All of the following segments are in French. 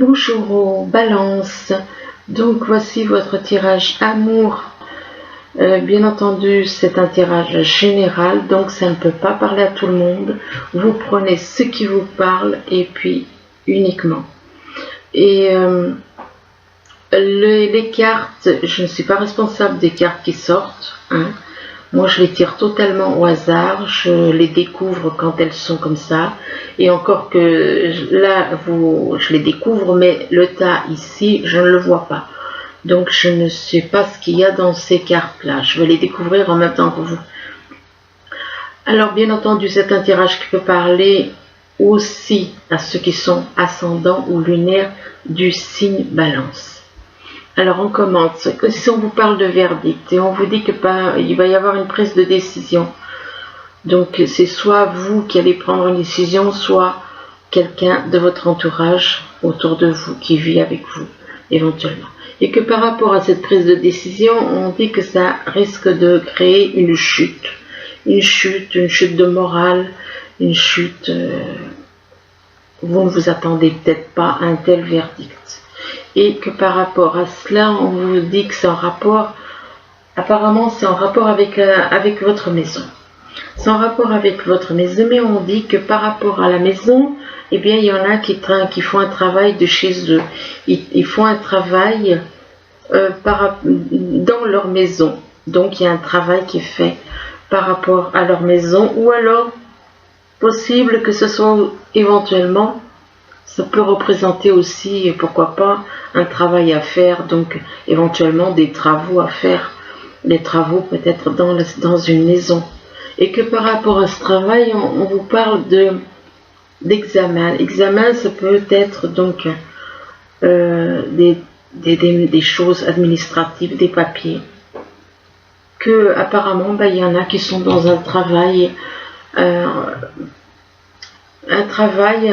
Bonjour Balance, donc voici votre tirage amour. Bien entendu c'est un tirage général, donc ça ne peut pas parler à tout le monde. Vous prenez ce qui vous parle et puis uniquement. Et les cartes, je ne suis pas responsable des cartes qui sortent, hein. Moi, je les tire totalement au hasard, je les découvre quand elles sont comme ça. Et encore que là, je les découvre, mais le tas ici, je ne le vois pas. Donc, je ne sais pas ce qu'il y a dans ces cartes-là. Je vais les découvrir en même temps que vous. Alors, bien entendu, c'est un tirage qui peut parler aussi à ceux qui sont ascendants ou lunaires du signe Balance. Alors on commence. Si on vous parle de verdict et on vous dit que il va y avoir une prise de décision, donc c'est soit vous qui allez prendre une décision, soit quelqu'un de votre entourage autour de vous qui vit avec vous éventuellement. Et que par rapport à cette prise de décision, on dit que ça risque de créer une chute de morale, une chute. Vous ne vous attendez peut-être pas à un tel verdict. Et que par rapport à cela, on vous dit que c'est en rapport, apparemment c'est en rapport avec votre maison. C'est en rapport avec votre maison, mais on dit que par rapport à la maison, eh bien il y en a qui font un travail de chez eux. Ils font un travail dans leur maison. Donc il y a un travail qui est fait par rapport à leur maison, ou alors possible que ce soit éventuellement, ça peut représenter aussi, pourquoi pas, un travail à faire, donc éventuellement des travaux à faire, des travaux peut-être dans une maison. Et que par rapport à ce travail, on vous parle d'examen. Examen, ça peut être donc des choses administratives, des papiers. Que apparemment, il y en a qui sont dans un travail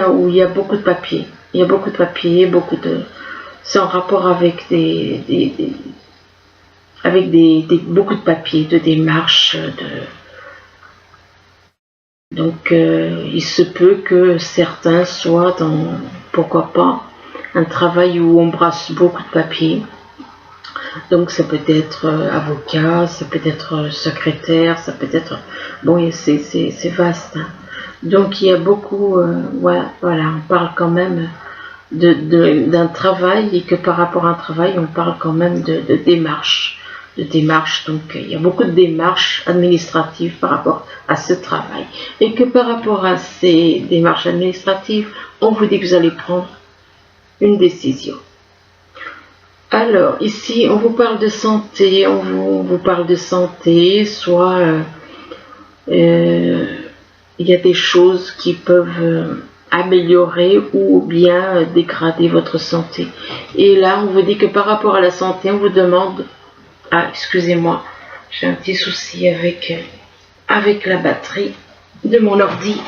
où il y a beaucoup de papiers. Il y a beaucoup de papiers, c'est en rapport avec beaucoup de papiers, de démarches. Donc, il se peut que certains soient dans, pourquoi pas, un travail où on brasse beaucoup de papiers. Donc, ça peut être avocat, ça peut être secrétaire, ça peut être... Bon, c'est vaste, hein. Donc il y a beaucoup, voilà, on parle quand même d'un travail, et que par rapport à un travail, on parle quand même de démarches. Donc il y a beaucoup de démarches administratives par rapport à ce travail. Et que par rapport à ces démarches administratives, on vous dit que vous allez prendre une décision. Alors ici, on vous parle de santé, soit... il y a des choses qui peuvent améliorer ou bien dégrader votre santé. Et là, on vous dit que par rapport à la santé, on vous demande... Ah, excusez-moi, j'ai un petit souci avec la batterie de mon ordi.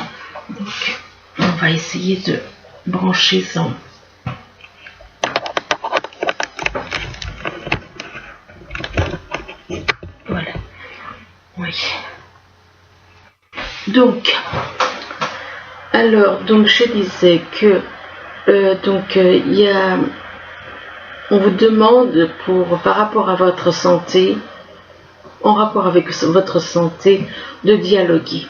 Donc, on va essayer de brancher ça. Voilà. Oui. Donc, alors, donc je disais que on vous demande par rapport à votre santé, en rapport avec votre santé, de dialoguer.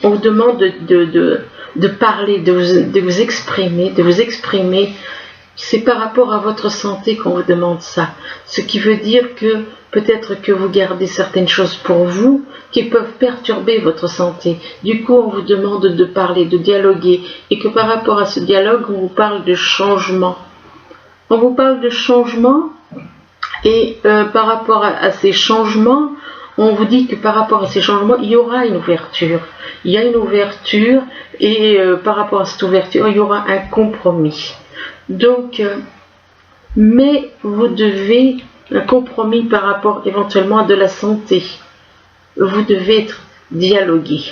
On vous demande de parler, de vous exprimer. C'est par rapport à votre santé qu'on vous demande ça. Ce qui veut dire que peut-être que vous gardez certaines choses pour vous qui peuvent perturber votre santé. Du coup, on vous demande de parler, de dialoguer. Et que par rapport à ce dialogue, on vous parle de changement. On vous parle de changement. Et par rapport à ces changements, on vous dit que par rapport à ces changements, il y aura une ouverture. Il y a une ouverture. Et par rapport à cette ouverture, il y aura un compromis. Donc, mais vous devez un compromis par rapport éventuellement à de la santé. Vous devez être dialogué.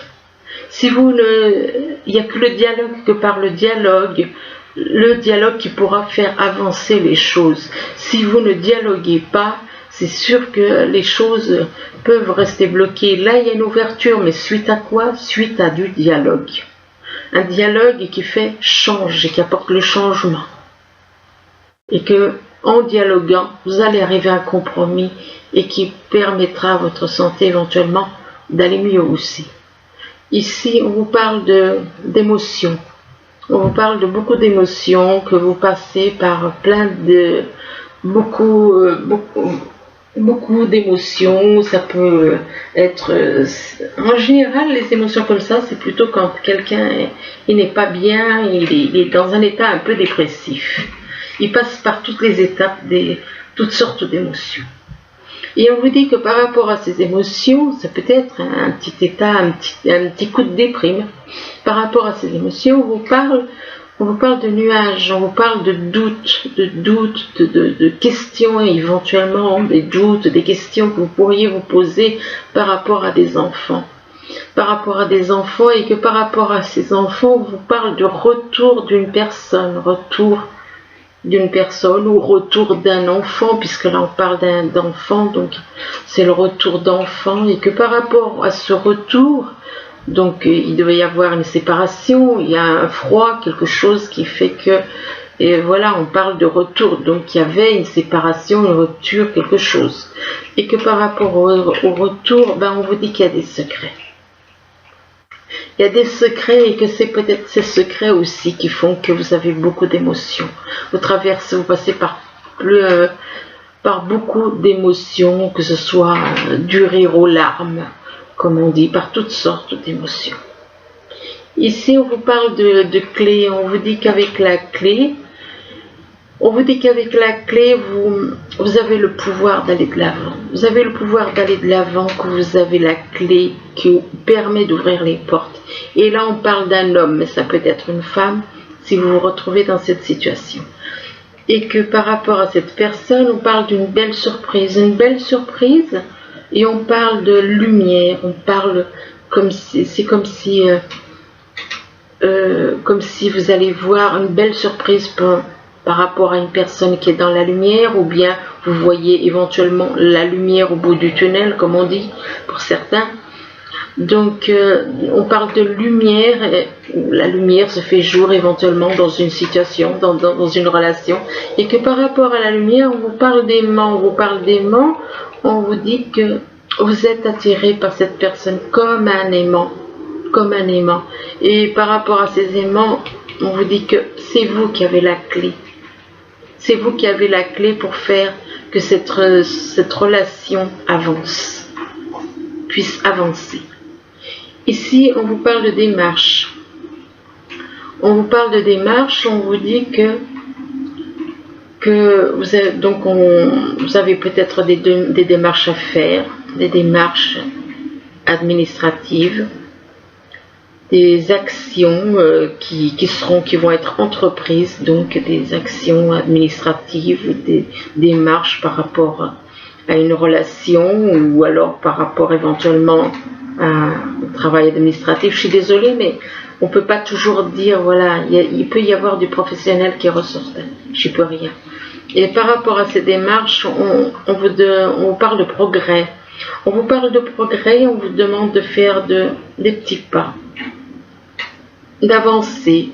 Si vous il n'y a que le dialogue, que par le dialogue qui pourra faire avancer les choses. Si vous ne dialoguez pas, c'est sûr que les choses peuvent rester bloquées. Là, il y a une ouverture, mais suite à quoi? Suite à du dialogue. Un dialogue qui fait changer, qui apporte le changement. et que en dialoguant, vous allez arriver à un compromis et qui permettra à votre santé éventuellement d'aller mieux aussi. Ici, on vous parle d'émotions. On vous parle de beaucoup d'émotions, que vous passez par beaucoup d'émotions. Ça peut être, en général, les émotions comme ça, c'est plutôt quand quelqu'un n'est pas bien, il est dans un état un peu dépressif. Il passe par toutes les étapes, toutes sortes d'émotions. Et on vous dit que par rapport à ces émotions, ça peut être un petit état, un petit coup de déprime. Par rapport à ces émotions, on vous parle de nuages, on vous parle de doutes, de questions éventuellement, des doutes, des questions que vous pourriez vous poser par rapport à des enfants. Par rapport à des enfants, et que par rapport à ces enfants, on vous parle de retour d'une personne, ou retour d'un enfant, puisque là on parle d'enfant, donc c'est le retour d'enfant, et que par rapport à ce retour, donc il devait y avoir une séparation, il y a un froid, quelque chose qui fait que, et voilà, on parle de retour, donc il y avait une séparation, une rupture, quelque chose, et que par rapport au retour, on vous dit qu'il y a des secrets. Il y a des secrets, et que c'est peut-être ces secrets aussi qui font que vous avez beaucoup d'émotions. Vous passez par beaucoup d'émotions, que ce soit du rire aux larmes, comme on dit, par toutes sortes d'émotions. Ici, on vous parle de clés. On vous dit qu'avec la clé, vous avez le pouvoir d'aller de l'avant. Vous avez le pouvoir d'aller de l'avant, que vous avez la clé qui vous permet d'ouvrir les portes. Et là, on parle d'un homme, mais ça peut être une femme, si vous vous retrouvez dans cette situation. Et que par rapport à cette personne, on parle d'une belle surprise. Une belle surprise, et on parle de lumière. On parle comme si vous allez voir une belle surprise par rapport à une personne qui est dans la lumière, ou bien vous voyez éventuellement la lumière au bout du tunnel, comme on dit pour certains. Donc on parle de lumière, et la lumière se fait jour éventuellement dans une situation, dans une relation, et que par rapport à la lumière, on vous parle d'aimant, on vous dit que vous êtes attiré par cette personne comme un aimant, et par rapport à ces aimants, on vous dit que c'est vous qui avez la clé. C'est vous qui avez la clé pour faire que cette relation puisse avancer. Ici, on vous parle de démarche. On vous parle de démarche, on vous dit que vous avez peut-être des démarches à faire, des démarches administratives, des actions qui vont être entreprises, donc des actions administratives, des démarches par rapport à une relation, ou alors par rapport éventuellement au travail administratif. Je suis désolée, mais on ne peut pas toujours dire, voilà, il peut y avoir du professionnel qui ressort, je ne peux rien. Et par rapport à ces démarches, on vous parle de progrès. On vous parle de progrès, on vous demande de faire des petits pas, d'avancer.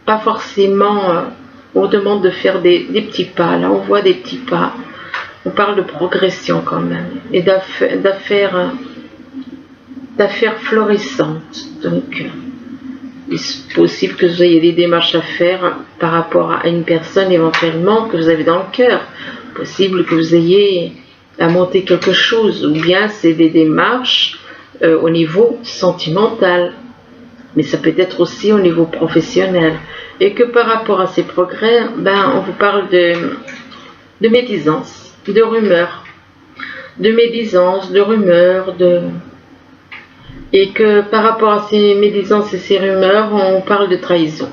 Pas forcément, on vous demande de faire des petits pas. Là, on voit des petits pas. On parle de progression quand même, et d'affaires florissantes. Donc, il est possible que vous ayez des démarches à faire par rapport à une personne éventuellement que vous avez dans le cœur. Possible que vous ayez à monter quelque chose, ou bien c'est des démarches au niveau sentimental, mais ça peut être aussi au niveau professionnel. Et que par rapport à ces progrès, on vous parle de médisance, de rumeurs, et que par rapport à ces médisances et ces rumeurs, on parle de trahison.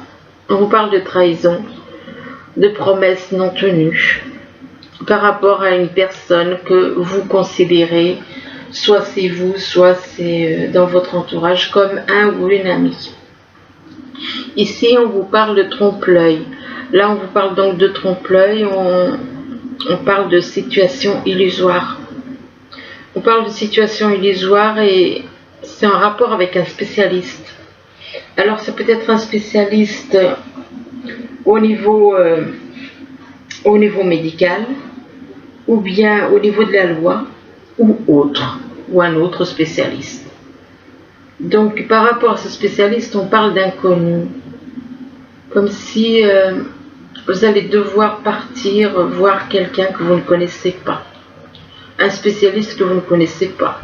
On vous parle de trahison, de promesses non tenues, par rapport à une personne que vous considérez, soit c'est vous, soit c'est dans votre entourage, comme un ou une amie. Ici, on vous parle de trompe-l'œil. Là, on vous parle donc de trompe-l'œil, on parle de situation illusoire. On parle de situation illusoire, et c'est en rapport avec un spécialiste. Alors, ça peut être un spécialiste au niveau au niveau médical, ou bien au niveau de la loi, ou autre, ou un autre spécialiste. Donc par rapport à ce spécialiste, on parle d'inconnu, comme si vous allez devoir partir voir quelqu'un que vous ne connaissez pas, un spécialiste que vous ne connaissez pas.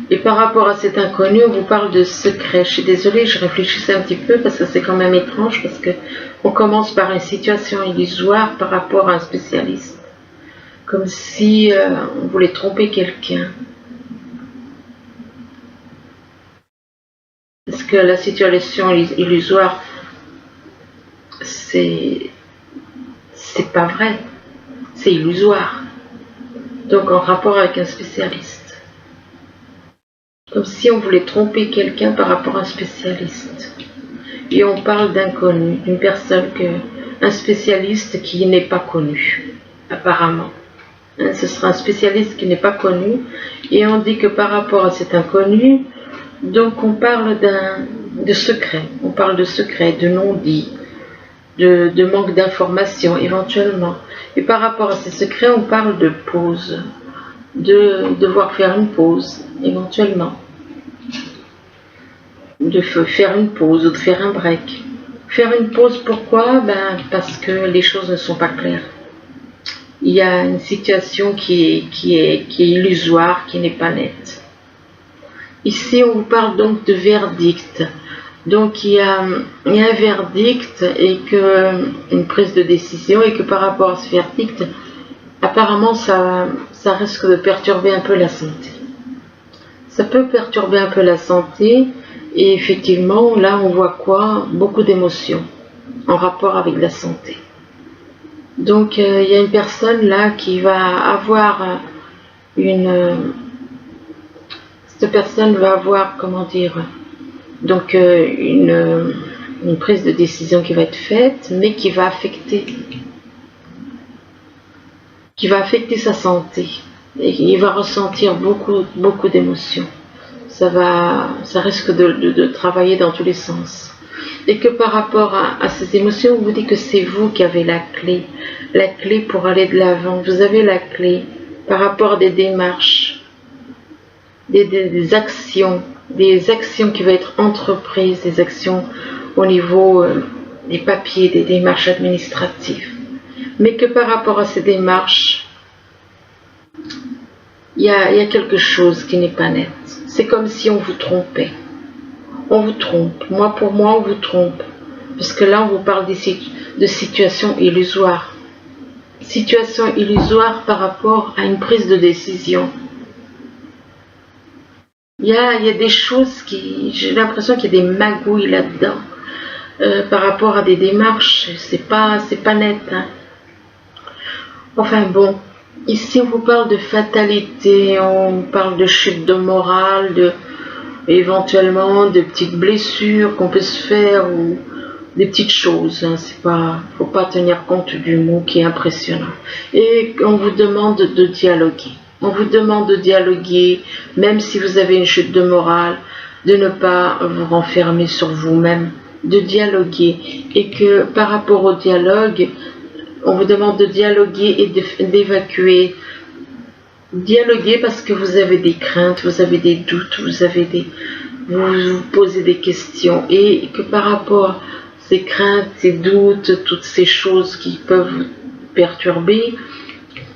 Et par rapport à cet inconnu, on vous parle de secret. Je suis désolée, je réfléchissais un petit peu parce que c'est quand même étrange, parce qu'on commence par une situation illusoire par rapport à un spécialiste. Comme si on voulait tromper quelqu'un. Parce que la situation illusoire, c'est pas vrai. C'est illusoire. Donc en rapport avec un spécialiste. Comme si on voulait tromper quelqu'un par rapport à un spécialiste. Et on parle d'inconnu, d'une personne un spécialiste qui n'est pas connu, apparemment. Ce sera un spécialiste qui n'est pas connu. Et on dit que par rapport à cet inconnu, donc on parle de secret. On parle de secret, de non-dit, de manque d'information éventuellement. Et par rapport à ces secrets, on parle de pause. De devoir faire une pause, éventuellement. De faire une pause ou de faire un break. Faire une pause, pourquoi? Parce que les choses ne sont pas claires. Il y a une situation qui est illusoire, qui n'est pas nette. Ici, on vous parle donc de verdict. Donc, il y a un verdict et une prise de décision, et que par rapport à ce verdict, apparemment, ça risque de perturber un peu la santé. Ça peut perturber un peu la santé, et effectivement, là, on voit quoi? Beaucoup d'émotions en rapport avec la santé. Donc, il y a une personne là qui va avoir cette personne va avoir, comment dire, donc une prise de décision qui va être faite, mais qui va affecter sa santé. Et il va ressentir beaucoup d'émotions. Ça risque de travailler dans tous les sens. Et que par rapport à ces émotions, on vous dit que c'est vous qui avez la clé pour aller de l'avant. Vous avez la clé par rapport à des démarches, des actions qui vont être entreprises, des actions au niveau des papiers, des démarches administratives. Mais que par rapport à ces démarches, il y a quelque chose qui n'est pas net. C'est comme si on vous trompait. On vous trompe. Pour moi, on vous trompe. Parce que là, on vous parle de situations illusoires. Situation illusoire par rapport à une prise de décision. Il y a des choses j'ai l'impression qu'il y a des magouilles là-dedans. Par rapport à des démarches, c'est pas net. Hein. Enfin bon. Ici, on vous parle de fatalité, on parle de chute de morale, éventuellement de petites blessures qu'on peut se faire ou des petites choses. Hein, faut pas tenir compte du mot qui est impressionnant. Et on vous demande de dialoguer. On vous demande de dialoguer, même si vous avez une chute de morale, de ne pas vous renfermer sur vous-même, de dialoguer. Et que par rapport au dialogue, on vous demande de dialoguer et d'évacuer. Dialoguer parce que vous avez des craintes, vous avez des doutes, vous posez des questions. Et que par rapport à ces craintes, ces doutes, toutes ces choses qui peuvent vous perturber,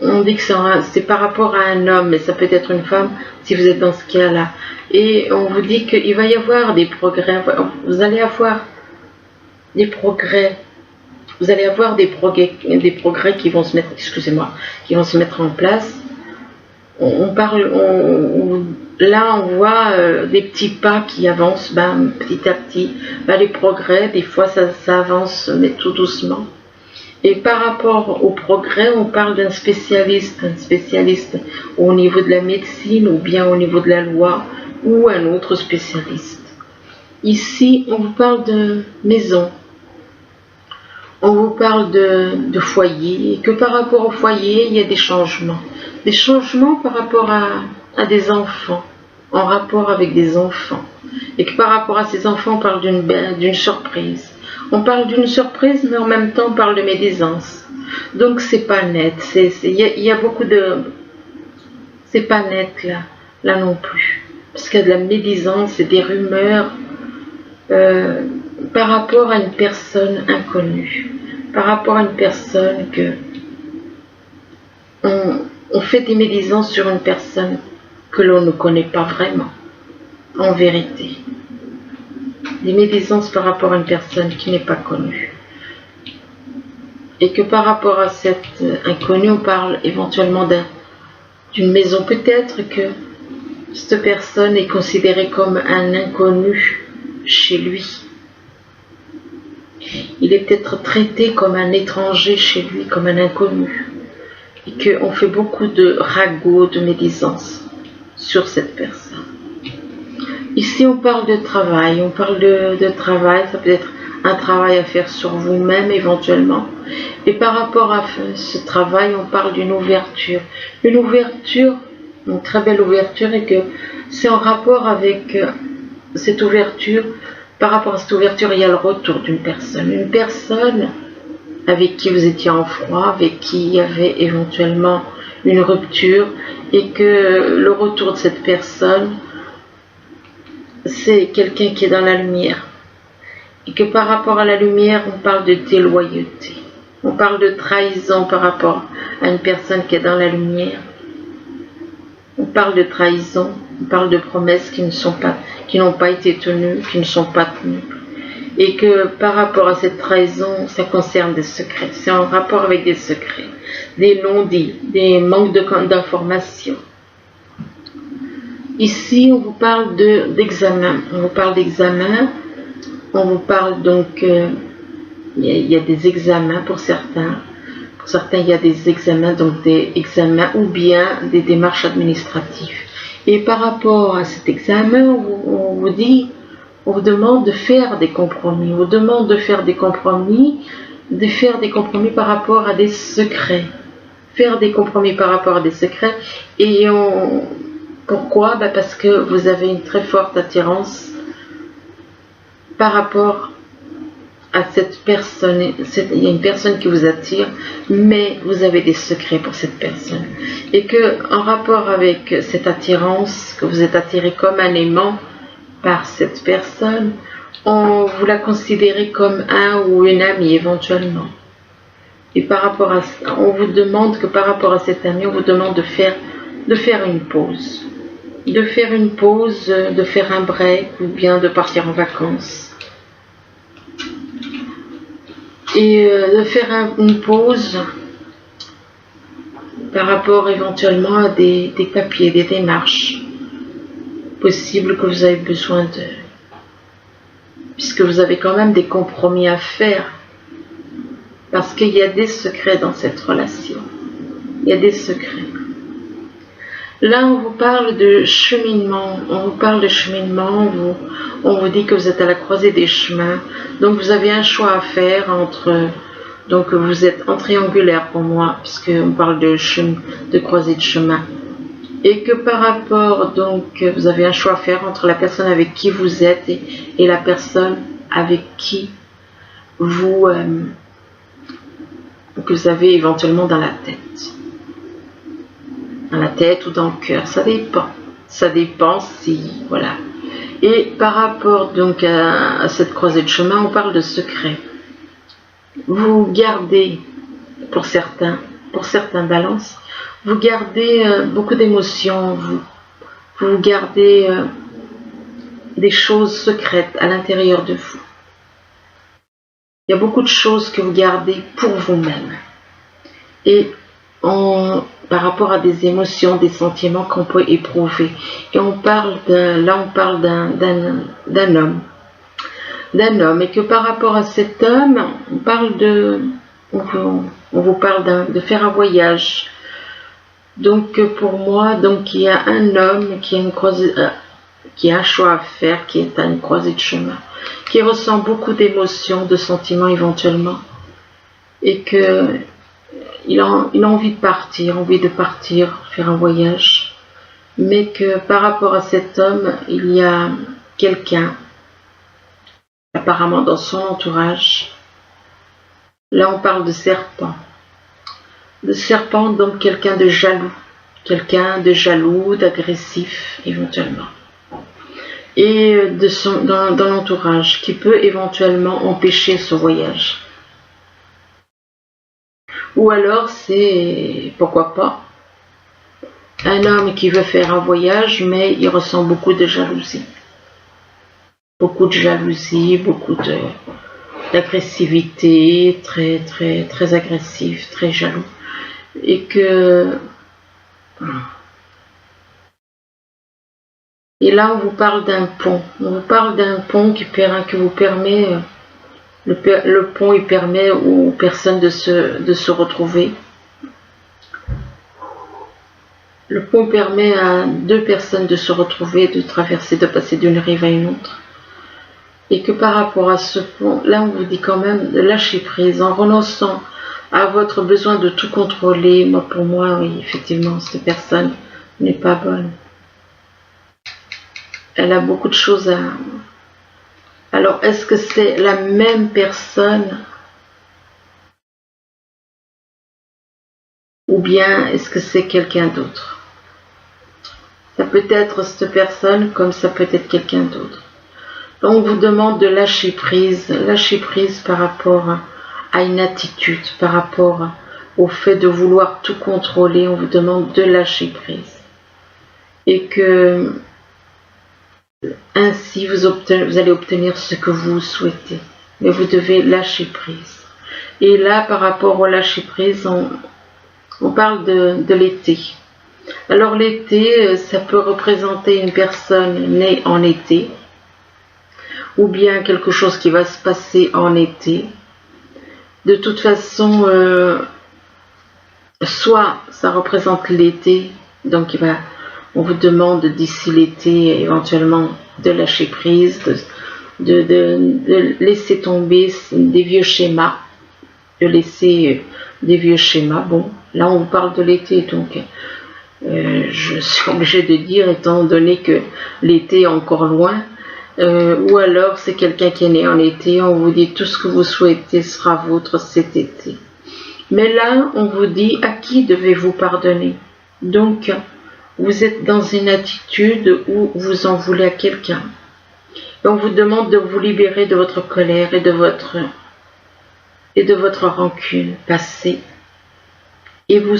on dit que c'est par rapport à un homme, mais ça peut être une femme si vous êtes dans ce cas-là. Et on vous dit qu'il va y avoir des progrès. Vous allez avoir des progrès. Vous allez avoir des progrès qui vont se mettre en place. Là, on voit des petits pas qui avancent, petit à petit. Les progrès, des fois, ça avance, mais tout doucement. Et par rapport au progrès, on parle d'un spécialiste, au niveau de la médecine, ou bien au niveau de la loi, ou un autre spécialiste. Ici, on vous parle de maison. On vous parle de foyer, et que par rapport au foyer, il y a des changements. Des changements par rapport à des enfants. en rapport avec des enfants. Et que par rapport à ces enfants, on parle d'une surprise. On parle d'une surprise, mais en même temps, on parle de médisance. Donc, c'est pas net. Il y a beaucoup de... C'est pas net, là non plus. Parce qu'il y a de la médisance et des rumeurs par rapport à une personne inconnue. Par rapport à une personne que... On fait des médisances sur une personne que l'on ne connaît pas vraiment, en vérité. Des médisances par rapport à une personne qui n'est pas connue. Et que par rapport à cette inconnue, on parle éventuellement d'une maison. Peut-être que cette personne est considérée comme un inconnu chez lui. Il est peut-être traité comme un étranger chez lui, comme un inconnu. Et qu'on fait beaucoup de ragots, de médisance sur cette personne. Ici, on parle de travail. On parle de travail. Ça peut être un travail à faire sur vous-même éventuellement. Et par rapport à ce travail, on parle d'une ouverture. Une ouverture, une très belle ouverture, et que c'est en rapport avec cette ouverture. Par rapport à cette ouverture, il y a le retour d'une personne. Une personne avec qui vous étiez en froid, avec qui il y avait éventuellement une rupture, et que le retour de cette personne, c'est quelqu'un qui est dans la lumière. Et que par rapport à la lumière, on parle de déloyauté. On parle de trahison par rapport à une personne qui est dans la lumière. On parle de trahison, on parle de promesses qui n'ont pas été tenues, qui ne sont pas tenues. Et que par rapport à cette trahison, ça concerne des secrets. C'est en rapport avec des secrets, des non-dits, des manques d'informations. Ici, on vous parle d'examen. On vous parle d'examen. On vous parle donc, il y a des examens pour certains. Pour certains, il y a des examens, donc des examens ou bien des démarches administratives. Et par rapport à cet examen, on vous dit, on vous demande de faire des compromis. On vous demande de faire des compromis, par rapport à des secrets. Faire des compromis par rapport à des secrets. Et pourquoi? Parce que vous avez une très forte attirance par rapport à cette personne. Il y a une personne qui vous attire, mais vous avez des secrets pour cette personne. Et que, en rapport avec cette attirance, que vous êtes attiré comme un aimant par cette personne, vous la considérez comme un ou une amie éventuellement. Et par rapport à ça, on vous demande que par rapport à cet ami, on vous demande de faire une pause. De faire une pause, de faire un break ou bien de partir en vacances. Et de faire une pause par rapport éventuellement à des papiers, des démarches possibles que vous avez besoin de. Puisque vous avez quand même des compromis à faire. Parce qu'il y a des secrets dans cette relation. Il y a des secrets. Là, on vous parle de cheminement. On vous parle de cheminement. On vous dit que vous êtes à la croisée des chemins. Donc, vous avez un choix à faire entre... Donc, vous êtes en triangulaire pour moi, puisqu'on parle de croisée de chemin. Et que par rapport, donc, vous avez un choix à faire entre la personne avec qui vous êtes et la personne avec qui que vous avez éventuellement dans la tête. Dans la tête ou dans le cœur, ça dépend. Ça dépend si, voilà. Et par rapport donc à cette croisée de chemin, on parle de secret. Vous gardez, pour certains balances, vous gardez beaucoup d'émotions, vous gardez des choses secrètes à l'intérieur de vous. Il y a beaucoup de choses que vous gardez pour vous-même. Et par rapport à des émotions, des sentiments qu'on peut éprouver. Et on parle d'un homme. Et que par rapport à cet homme, on vous parle de faire un voyage. Donc pour moi, donc il y a un homme qui a un choix à faire, qui est à une croisée de chemin, qui ressent beaucoup d'émotions, de sentiments éventuellement, et que il a envie de partir, faire un voyage, mais que par rapport à cet homme, il y a quelqu'un, apparemment dans son entourage. Là, on parle de serpent. Le serpent, donc quelqu'un de jaloux, d'agressif, éventuellement. Et dans l'entourage, qui peut éventuellement empêcher ce voyage. Ou alors, c'est, pourquoi pas, un homme qui veut faire un voyage, mais il ressent beaucoup de jalousie. Beaucoup d'agressivité, très agressif, très jaloux. Et là, on vous parle d'un pont. On vous parle d'un pont qui vous permet, le pont, il permet aux personnes de se retrouver. Le pont permet à deux personnes de se retrouver, de passer d'une rive à une autre. Et que par rapport à ce pont, là, on vous dit quand même de lâcher prise en renonçant à votre besoin de tout contrôler. Moi, pour moi, oui, effectivement, cette personne n'est pas bonne. Elle a beaucoup de choses à... Alors, est-ce que c'est la même personne? Ou bien est-ce que c'est quelqu'un d'autre? Ça peut être cette personne comme ça peut être quelqu'un d'autre. Donc, on vous demande de lâcher prise par rapport à une attitude, par rapport au fait de vouloir tout contrôler. On vous demande de lâcher prise. Et que ainsi vous allez obtenir ce que vous souhaitez. Mais vous devez lâcher prise. Et là, par rapport au lâcher prise, on parle de l'été. Alors l'été, ça peut représenter une personne née en été, ou bien quelque chose qui va se passer en été. De toute façon, soit ça représente l'été, donc on vous demande d'ici l'été éventuellement de lâcher prise, de laisser tomber des vieux schémas, Bon, là on vous parle de l'été, donc je suis obligée de dire, étant donné que l'été est encore loin, ou alors c'est quelqu'un qui est né en été, on vous dit tout ce que vous souhaitez sera vôtre cet été. Mais là, on vous dit à qui devez-vous pardonner. Donc, vous êtes dans une attitude où vous en voulez à quelqu'un. On vous demande de vous libérer de votre colère et de votre rancune passée. Et vous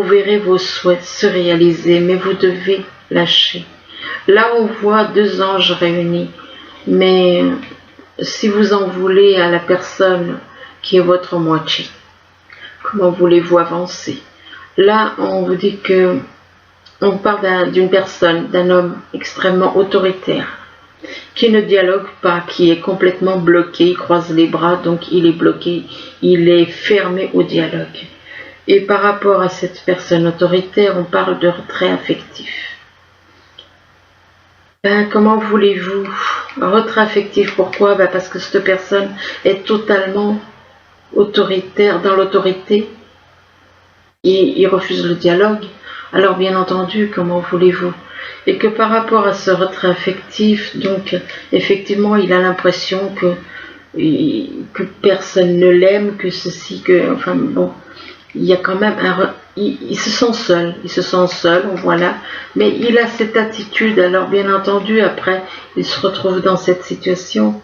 verrez vos souhaits se réaliser, mais vous devez lâcher. Là, on voit deux anges réunis, mais si vous en voulez à la personne qui est votre moitié, comment voulez-vous avancer? Là, on vous dit que on parle d'une personne, d'un homme extrêmement autoritaire, qui ne dialogue pas, qui est complètement bloqué, il croise les bras, donc il est bloqué, il est fermé au dialogue. Et par rapport à cette personne autoritaire, on parle de retrait affectif. Comment voulez-vous? Retrait affectif, pourquoi? Parce que cette personne est totalement autoritaire, dans l'autorité, et il refuse le dialogue. Alors bien entendu, comment voulez-vous? Et que par rapport à ce retrait affectif, donc effectivement, il a l'impression que personne ne l'aime, que ceci, enfin bon, il y a quand même il se sent seul, voilà, mais il a cette attitude, alors bien entendu, après, il se retrouve dans cette situation,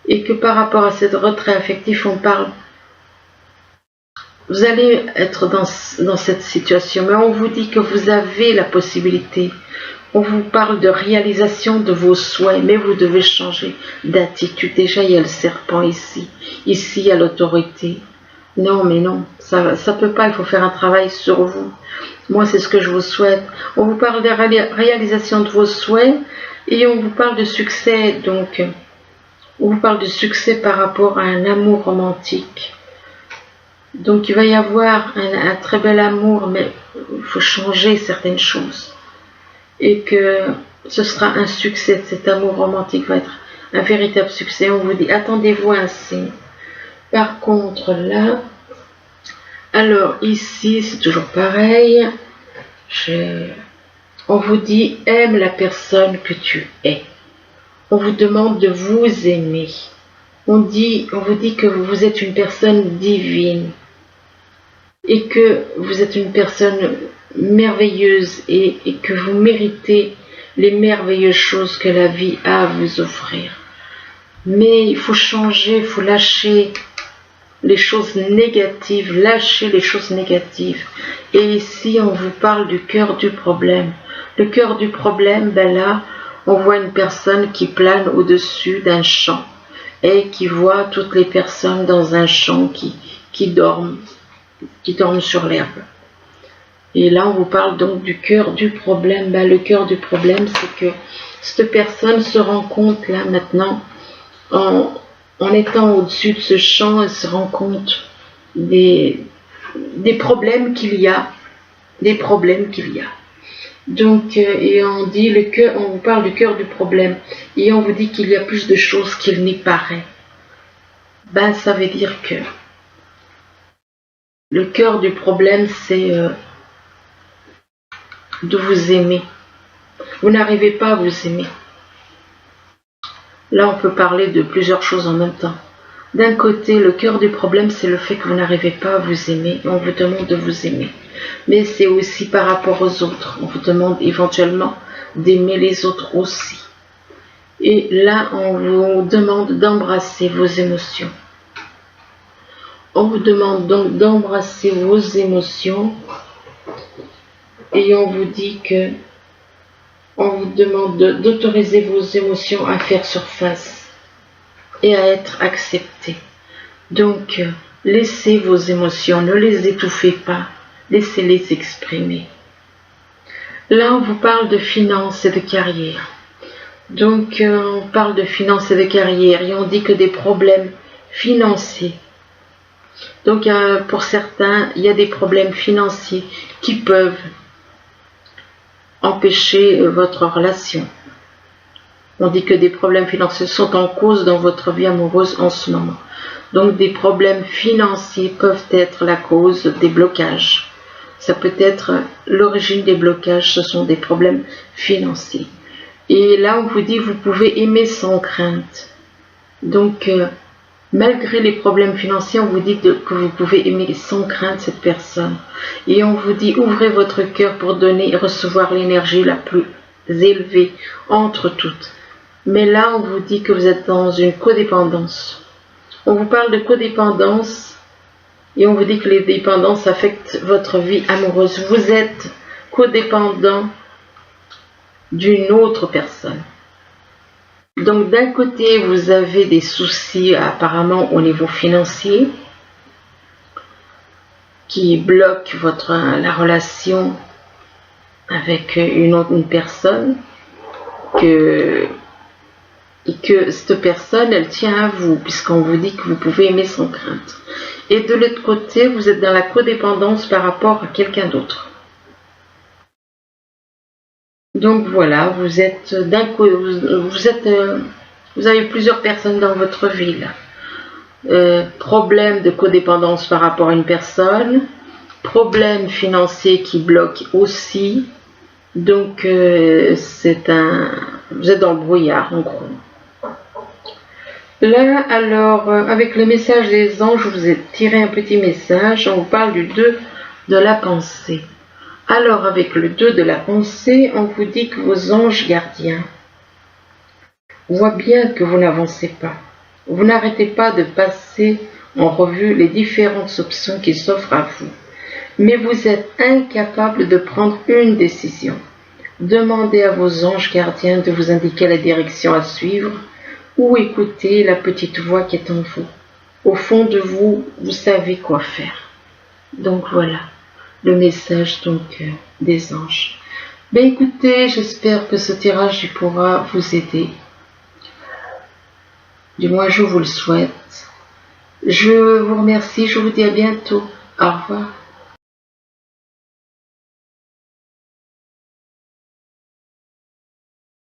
et que par rapport à ce retrait affectif, on parle, vous allez être dans cette situation, mais on vous dit que vous avez la possibilité, on vous parle de réalisation de vos souhaits, mais vous devez changer d'attitude. Déjà, il y a le serpent ici, il y a l'autorité. Non, mais non, ça peut pas, il faut faire un travail sur vous. Moi, c'est ce que je vous souhaite. On vous parle de réalisation de vos souhaits et on vous parle de succès, donc on vous parle de succès par rapport à un amour romantique. Donc il va y avoir un très bel amour, mais il faut changer certaines choses. Et que ce sera un succès, cet amour romantique va être un véritable succès. On vous dit, attendez-vous à un signe. Par contre là, alors ici c'est toujours pareil, On vous dit, aime la personne que tu es. On vous demande de vous aimer. On vous dit que vous êtes une personne divine et que vous êtes une personne merveilleuse et que vous méritez les merveilleuses choses que la vie a à vous offrir. Mais il faut changer, il faut lâcher les choses négatives, lâcher les choses négatives. Et ici, on vous parle du cœur du problème. Le cœur du problème, ben là, on voit une personne qui plane au-dessus d'un champ et qui voit toutes les personnes dans un champ qui dorment sur l'herbe. Et là, on vous parle donc du cœur du problème. Ben, le cœur du problème, c'est que cette personne se rend compte là maintenant, en étant au-dessus de ce champ, elle se rend compte des problèmes qu'il y a. Donc, et on dit on vous parle du cœur du problème. Et on vous dit qu'il y a plus de choses qu'il n'y paraît. Ben, ça veut dire que le cœur du problème, c'est de vous aimer. Vous n'arrivez pas à vous aimer. Là, on peut parler de plusieurs choses en même temps. D'un côté, le cœur du problème, c'est le fait que vous n'arrivez pas à vous aimer. On vous demande de vous aimer. Mais c'est aussi par rapport aux autres. On vous demande éventuellement d'aimer les autres aussi. Et là, on vous demande d'embrasser vos émotions. On vous demande donc d'embrasser vos émotions. Et on vous dit que on vous demande d'autoriser vos émotions à faire surface et à être acceptées. Donc, laissez vos émotions, ne les étouffez pas, laissez-les exprimer. Là, on vous parle de finances et de carrière. Donc, on parle de finances et de carrière et on dit que des problèmes financiers. Donc, pour certains, il y a des problèmes financiers qui peuvent empêcher votre relation. On dit que des problèmes financiers sont en cause dans votre vie amoureuse en ce moment. Donc des problèmes financiers peuvent être la cause des blocages. Ça peut être l'origine des blocages, ce sont des problèmes financiers. Et là, on vous dit, vous pouvez aimer sans crainte. Donc, malgré les problèmes financiers, on vous dit que vous pouvez aimer sans crainte cette personne. Et on vous dit, ouvrez votre cœur pour donner et recevoir l'énergie la plus élevée entre toutes. Mais là, on vous dit que vous êtes dans une codépendance. On vous parle de codépendance et on vous dit que les dépendances affectent votre vie amoureuse. Vous êtes codépendant d'une autre personne. Donc d'un côté, vous avez des soucis apparemment au niveau financier qui bloquent la relation avec une personne et que cette personne, elle tient à vous puisqu'on vous dit que vous pouvez aimer sans crainte. Et de l'autre côté, vous êtes dans la codépendance par rapport à quelqu'un d'autre. Donc voilà, vous avez plusieurs personnes dans votre vie là. Problème de codépendance par rapport à une personne, problème financier qui bloque aussi. Donc vous êtes dans le brouillard en gros. Là alors avec le message des anges, je vous ai tiré un petit message. On vous parle du 2 de la pensée. Alors, avec le 2 de la pensée, on vous dit que vos anges gardiens voient bien que vous n'avancez pas. Vous n'arrêtez pas de passer en revue les différentes options qui s'offrent à vous. Mais vous êtes incapable de prendre une décision. Demandez à vos anges gardiens de vous indiquer la direction à suivre ou écoutez la petite voix qui est en vous. Au fond de vous, vous savez quoi faire. Donc voilà. Le message donc des anges. Ben écoutez, j'espère que ce tirage pourra vous aider. Du moins, je vous le souhaite. Je vous remercie, je vous dis à bientôt. Au revoir.